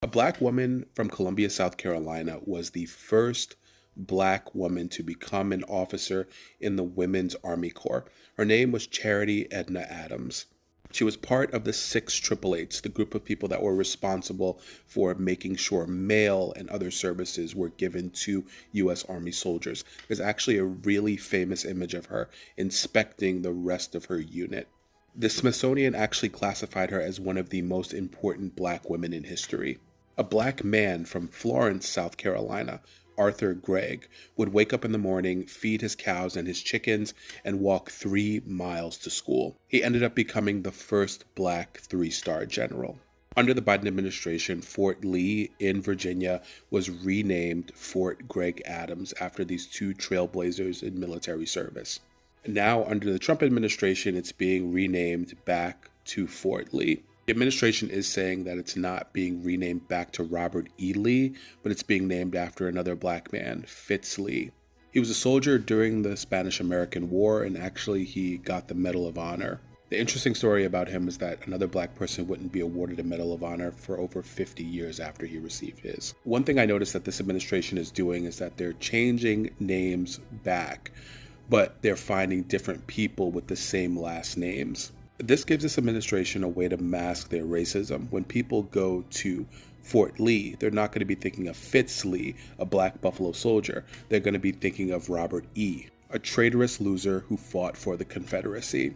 A black woman from Columbia, South Carolina was the first black woman to become an officer in the Women's Army Corps. Her name was Charity Edna Adams. She was part of the six Triple Eights, the group of people that were responsible for making sure mail and other services were given to U.S. Army soldiers. There's actually a really famous image of her inspecting the rest of her unit. The Smithsonian actually classified her as one of the most important black women in history. A black man from Florence, South Carolina, Arthur Gregg, would wake up in the morning, feed his cows and his chickens, and walk 3 miles to school. He ended up becoming the first black three-star general. Under the Biden administration, Fort Lee in Virginia was renamed Fort Gregg Adams after these two trailblazers in military service. Now, under the Trump administration, it's being renamed back to Fort Lee. The administration is saying that it's not being renamed back to Robert E. Lee, but it's being named after another black man, Fitz Lee. He was a soldier during the Spanish-American War, and actually he got the Medal of Honor. The interesting story about him is that another black person wouldn't be awarded a Medal of Honor for over 50 years after he received his. One thing I noticed that this administration is doing is that they're changing names back, but they're finding different people with the same last names. This gives this administration a way to mask their racism. When people go to Fort Lee, they're not going to be thinking of Fitz Lee, a black Buffalo soldier. They're going to be thinking of Robert E., a traitorous loser who fought for the Confederacy.